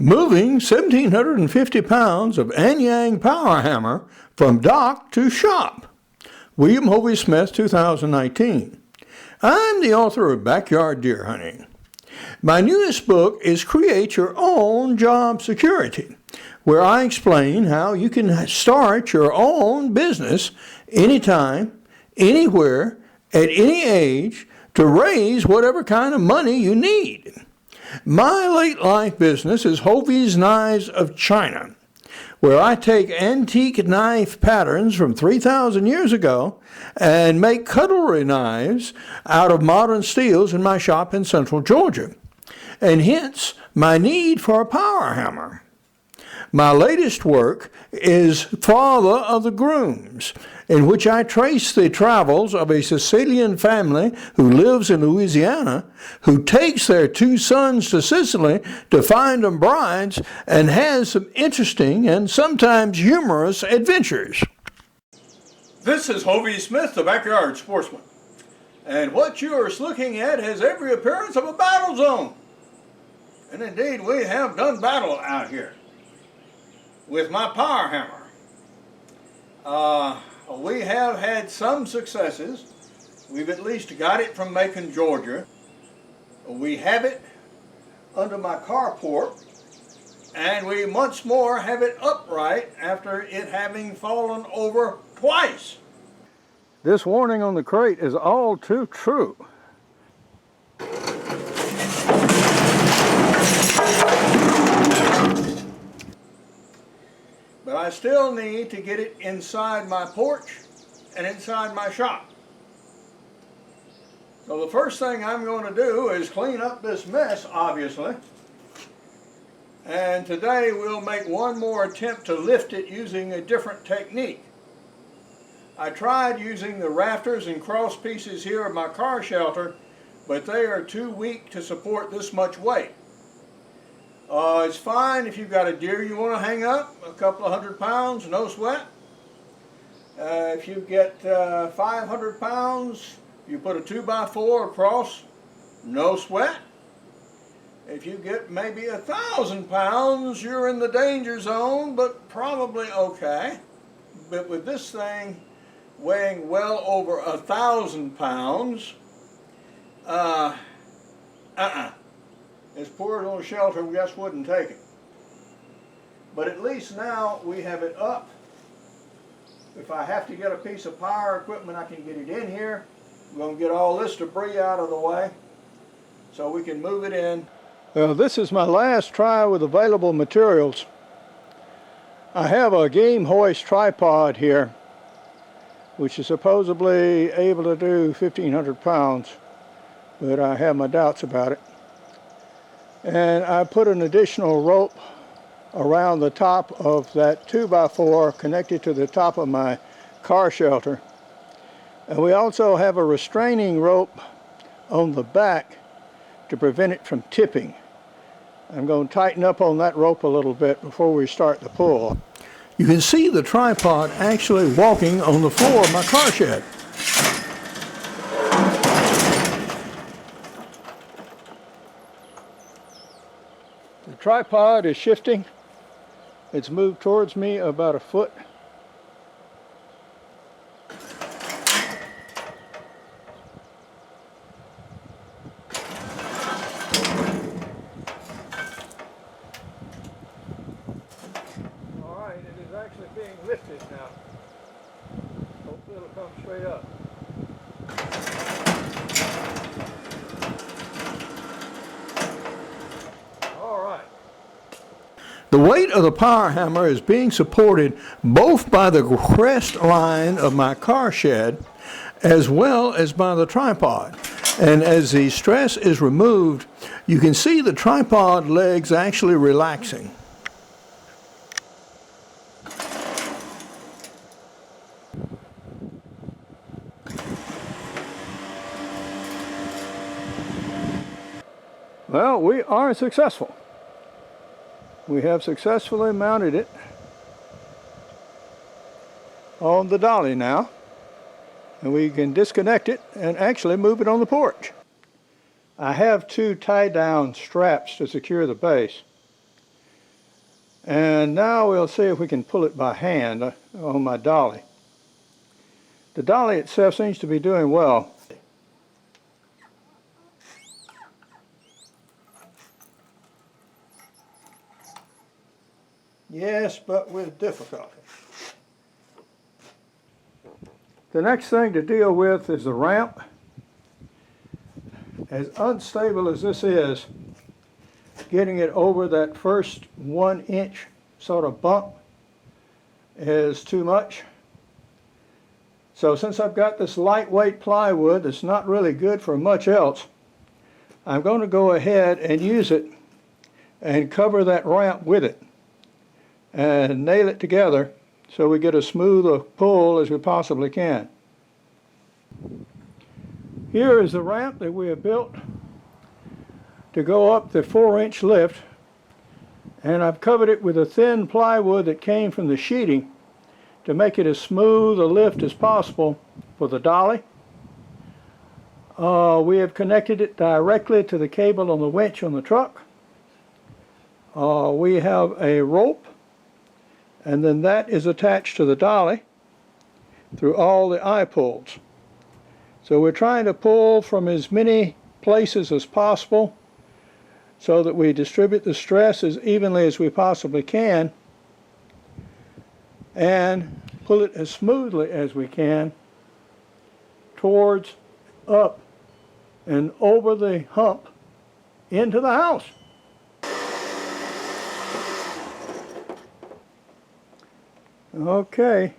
Moving 1,750 pounds of Anyang Power Hammer from dock to shop. William Hovey Smith, 2019. I'm the author of Backyard Deer Hunting. My newest book is Create Your Own Job Security, where I explain how you can start your own business anytime, anywhere, at any age to raise whatever kind of money you need. My late life business is Hovey's Knives of China, where I take antique knife patterns from 3,000 years ago and make cutlery knives out of modern steels in my shop in central Georgia, and hence my need for a power hammer. My latest work is Father of the Grooms, in which I trace the travels of a Sicilian family who lives in Louisiana, who takes their two sons to Sicily to find them brides and has some interesting and sometimes humorous adventures. This is Hovey Smith, the Backyard Sportsman, and what you are looking at has every appearance of a battle zone. And indeed, we have done battle out here with my power hammer. We have had some successes. We've at least got it from Macon, Georgia. We have it under my carport, and we once more have it upright after it having fallen over twice. This warning on the crate is all too true. But I still need to get it inside my porch and inside my shop. So the first thing I'm going to do is clean up this mess, obviously. And today we'll make one more attempt to lift it using a different technique. I tried using the rafters and cross pieces here of my car shelter, but they are too weak to support this much weight. It's fine if you've got a deer you want to hang up, a couple of 100 pounds, no sweat. If you get 500 pounds, you put a 2x4 across, no sweat. If you get maybe 1,000 pounds, you're in the danger zone, but probably okay. But with this thing weighing well over 1,000 pounds, this poor little shelter just wouldn't take it. But at least now we have it up. If I have to get a piece of power equipment, I can get it in here. We're going to get all this debris out of the way so we can move it in. Well, this is my last try with available materials. I have a game hoist tripod here, which is supposedly able to do 1,500 pounds, but I have my doubts about it. And I put an additional rope around the top of that 2x4 connected to the top of my car shelter. And we also have a restraining rope on the back to prevent it from tipping. I'm going to tighten up on that rope a little bit before we start the pull. You can see the tripod actually walking on the floor of my car shed. The tripod is shifting. It's moved towards me about a foot. All right, it is actually being lifted now. Hopefully it'll come straight up. The weight of the power hammer is being supported both by the crest line of my car shed as well as by the tripod. And as the stress is removed, you can see the tripod legs actually relaxing. Well, we are successful. We have successfully mounted it on the dolly now, and we can disconnect it and actually move it on the porch. I have two tie-down straps to secure the base, And now we'll see if we can pull it by hand on my dolly. The dolly itself seems to be doing well. Yes, but with difficulty. The next thing to deal with is the ramp. As unstable as this is, getting it over that first 1 inch sort of bump is too much. So since I've got this lightweight plywood that's not really good for much else, I'm going to go ahead and use it and cover that ramp with it and nail it together so we get as smooth a pull as we possibly can. Here is the ramp that we have built to go up the 4-inch lift, and I've covered it with a thin plywood that came from the sheeting to make it as smooth a lift as possible for the dolly. We have connected it directly to the cable on the winch on the truck. We have a rope, and then that is attached to the dolly through all the eye pulls. So we're trying to pull from as many places as possible so that we distribute the stress as evenly as we possibly can and pull it as smoothly as we can towards, up, and over the hump into the house. Okay,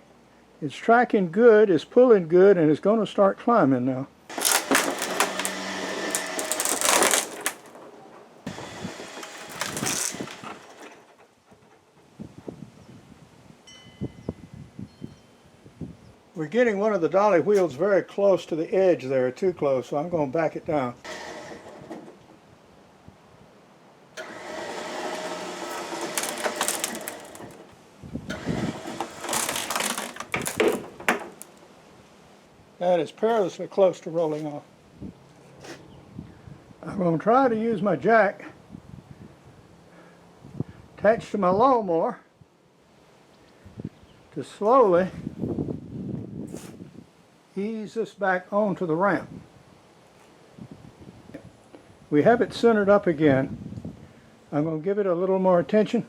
it's tracking good, it's pulling good, and it's going to start climbing now. We're getting one of the dolly wheels very close to the edge there, too close, so I'm going to back it down. That is perilously close to rolling off. I'm going to try to use my jack attached to my lawnmower to slowly ease this back onto the ramp. We have it centered up again. I'm going to give it a little more attention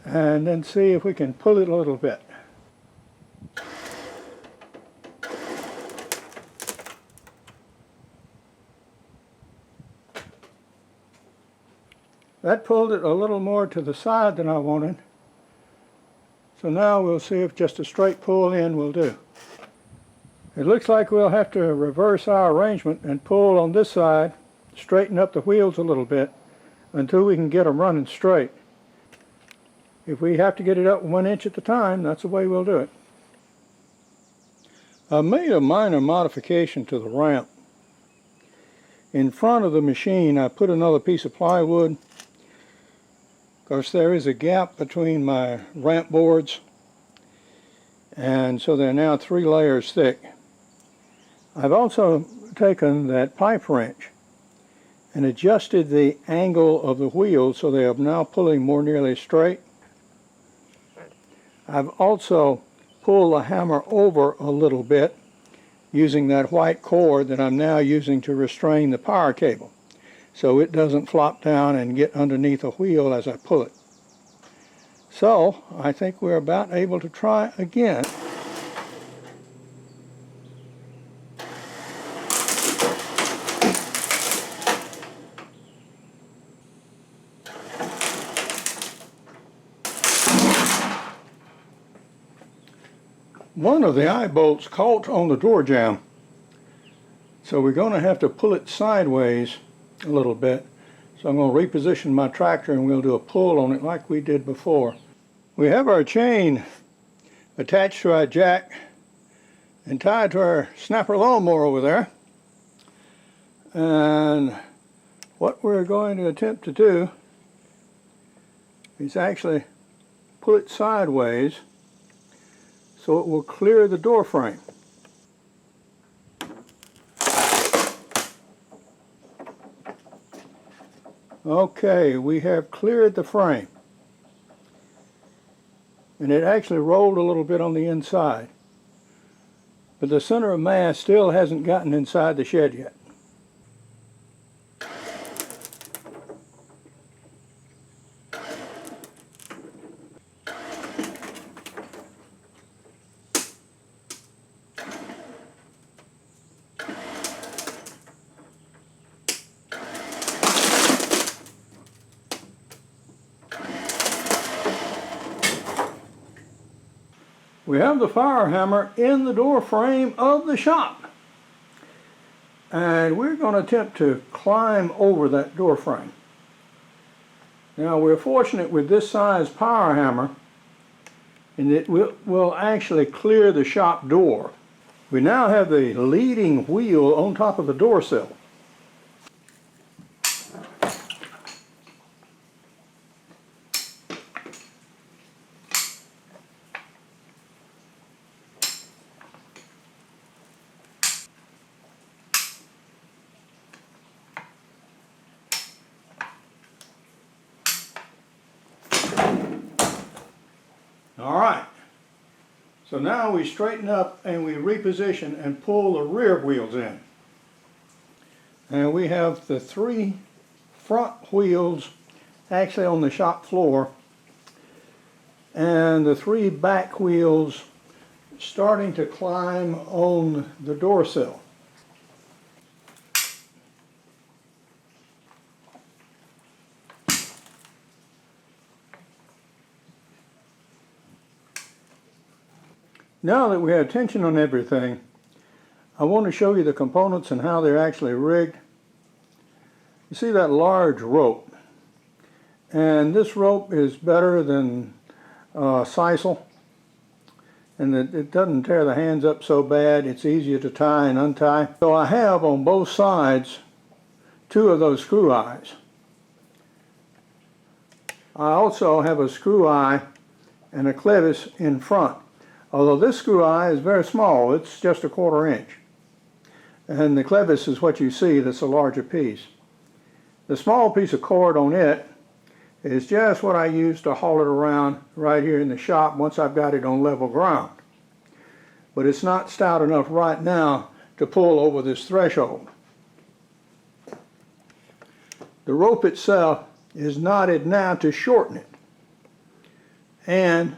and then see if we can pull it a little bit. That pulled it a little more to the side than I wanted. So now we'll see if just a straight pull in will do. It looks like we'll have to reverse our arrangement and pull on this side, straighten up the wheels a little bit until we can get them running straight. If we have to get it up 1 inch at a time, that's the way we'll do it. I made a minor modification to the ramp. In front of the machine, I put another piece of plywood. Of course, there is a gap between my ramp boards, and so they're now 3 layers thick. I've also taken that pipe wrench and adjusted the angle of the wheels so they are now pulling more nearly straight. I've also pulled the hammer over a little bit using that white cord that I'm now using to restrain the power cable, so it doesn't flop down and get underneath a wheel as I pull it. So I think we're about able to try again. One of the eye bolts caught on the door jamb, so we're going to have to pull it sideways a little bit. So I'm going to reposition my tractor and we'll do a pull on it like we did before. We have our chain attached to our jack and tied to our snapper lawnmower over there. And what we're going to attempt to do is actually pull it sideways so it will clear the door frame. Okay, we have cleared the frame. and it actually rolled a little bit on the inside. But the center of mass still hasn't gotten inside the shed yet. We have the fire hammer in the door frame of the shop. And we're going to attempt to climb over that door frame. Now we're fortunate with this size power hammer in that it will actually clear the shop door. We now have the leading wheel on top of the door sill. Alright, so now we straighten up and we reposition and pull the rear wheels in. And we have the 3 front wheels actually on the shop floor and the 3 back wheels starting to climb on the door sill. Now that we have tension on everything, I want to show you the components and how they're actually rigged. You see that large rope, and this rope is better than sisal, and it doesn't tear the hands up so bad. It's easier to tie and untie. So I have on both sides 2 of those screw eyes. I also have a screw eye and a clevis in front. Although this screw eye is very small, it's just 1/4 inch. And the clevis is what you see, that's a larger piece. The small piece of cord on it is just what I use to haul it around right here in the shop once I've got it on level ground. But it's not stout enough right now to pull over this threshold. The rope itself is knotted now to shorten it. And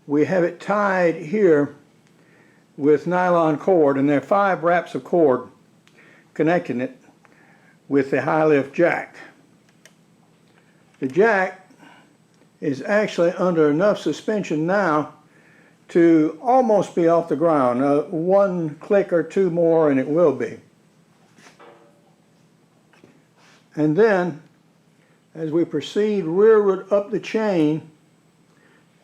we have it tied here with nylon cord, and there are 5 wraps of cord connecting it with the high lift jack. The jack is actually under enough suspension now to almost be off the ground. 1 click or 2 more and it will be. And then as we proceed rearward up the chain,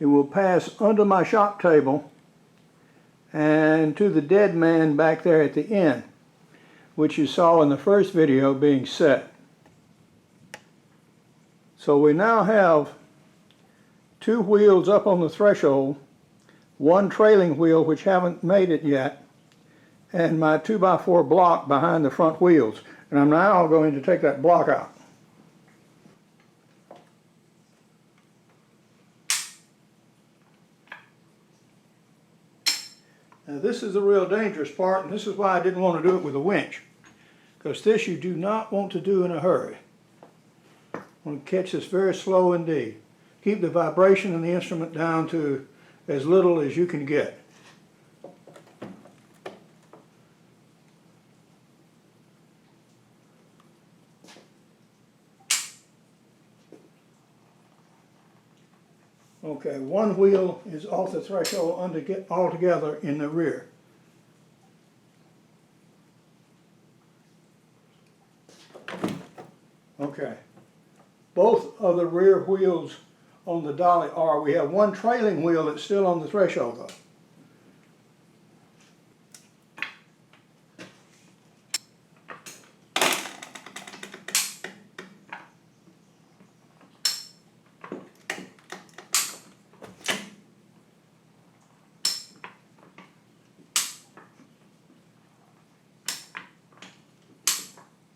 it will pass under my shop table and to the dead man back there at the end, which you saw in the first video being set. So we now have 2 wheels up on the threshold, 1 trailing wheel which haven't made it yet, and my 2x4 block behind the front wheels. And I'm now going to take that block out. Now this is the real dangerous part, and this is why I didn't want to do it with a winch. Because this you do not want to do in a hurry. You want to catch this very slow indeed. Keep the vibration in the instrument down to as little as you can get. Okay, 1 wheel is off the threshold altogether in the rear. Okay, both of the rear wheels on the dolly are. We have 1 trailing wheel that's still on the threshold though.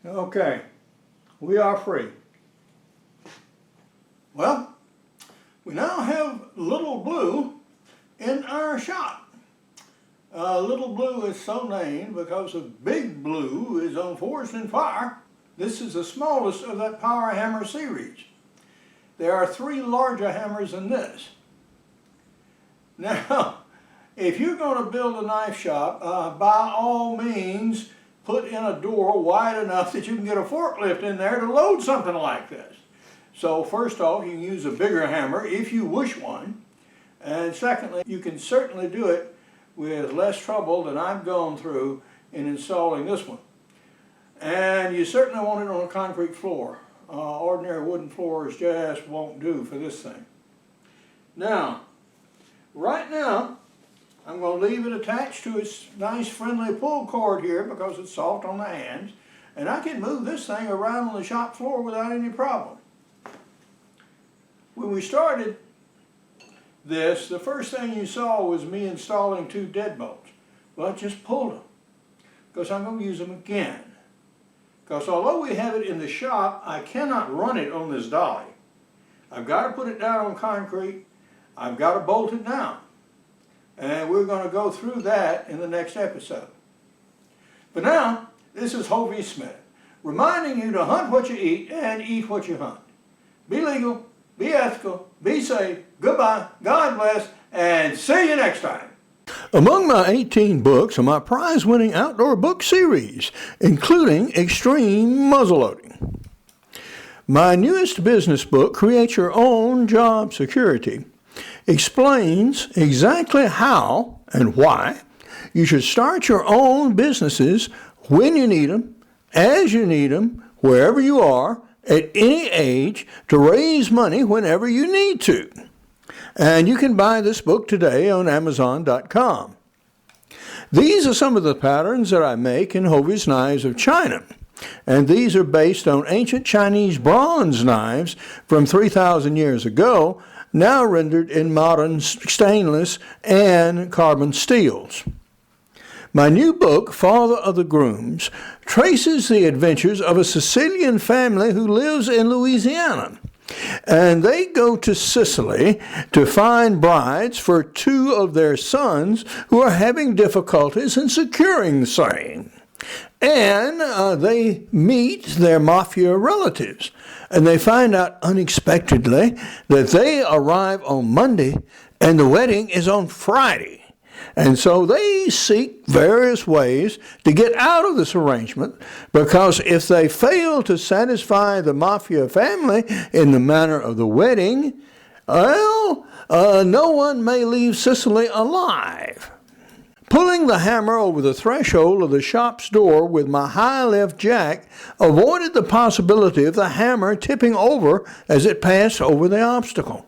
Okay, we are free. Well, we now have Little Blue in our shop. Little Blue is so named because of Big Blue is on Forest and Fire. This is the smallest of that Power Hammer series. There are 3 larger hammers than this. Now, if you're going to build a knife shop, by all means, put in a door wide enough that you can get a forklift in there to load something like this. So first off, you can use a bigger hammer if you wish one. And secondly, you can certainly do it with less trouble than I've gone through in installing this one. And you certainly want it on a concrete floor. Ordinary wooden floors just won't do for this thing. Now, right now, I'm going to leave it attached to its nice friendly pull cord here because it's soft on the hands. And I can move this thing around on the shop floor without any problem. When we started this, the first thing you saw was me installing 2 deadbolts. Well, I just pulled them because I'm going to use them again. Because although we have it in the shop, I cannot run it on this dolly. I've got to put it down on concrete. I've got to bolt it down. And we're going to go through that in the next episode. But now, this is Hovey Smith, reminding you to hunt what you eat and eat what you hunt. Be legal, be ethical, be safe, goodbye, God bless, and see you next time. Among my 18 books are my prize-winning outdoor book series, including Extreme Muzzleloading. My newest business book, Create Your Own Job Security, explains exactly how and why you should start your own businesses when you need them, as you need them, wherever you are, at any age, to raise money whenever you need to. And you can buy this book today on Amazon.com. These are some of the patterns that I make in Hovey's Knives of China. And these are based on ancient Chinese bronze knives from 3,000 years ago, now rendered in modern stainless and carbon steels. My new book, Father of the Grooms, traces the adventures of a Sicilian family who lives in Louisiana. And they go to Sicily to find brides for 2 of their sons who are having difficulties in securing the same. And they meet their mafia relatives. And they find out unexpectedly that they arrive on Monday and the wedding is on Friday. And so they seek various ways to get out of this arrangement, because if they fail to satisfy the mafia family in the manner of the wedding, well, no one may leave Sicily alive. Pulling the hammer over the threshold of the shop's door with my high-lift jack avoided the possibility of the hammer tipping over as it passed over the obstacle.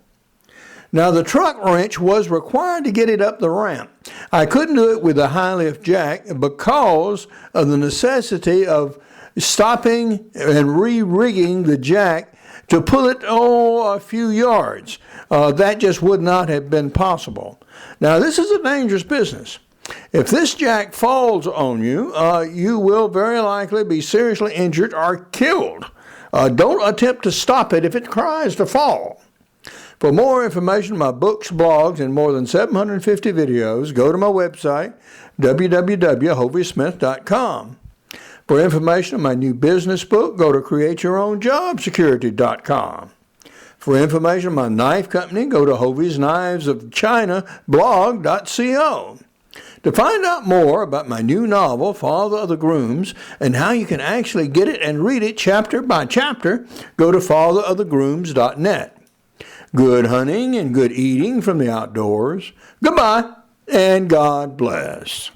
Now, the truck wrench was required to get it up the ramp. I couldn't do it with the high-lift jack because of the necessity of stopping and re-rigging the jack to pull it a few yards. That just would not have been possible. Now, this is a dangerous business. If this jack falls on you, you will very likely be seriously injured or killed. Don't attempt to stop it if it tries to fall. For more information on my books, blogs, and more than 750 videos, go to my website, www.hoveysmith.com. For information on my new business book, go to createyourownjobsecurity.com. For information on my knife company, go to Hovey's Knives of China blog.co. To find out more about my new novel, Father of the Grooms, and how you can actually get it and read it chapter by chapter, go to fatherofthegrooms.net. Good hunting and good eating from the outdoors. Goodbye, and God bless.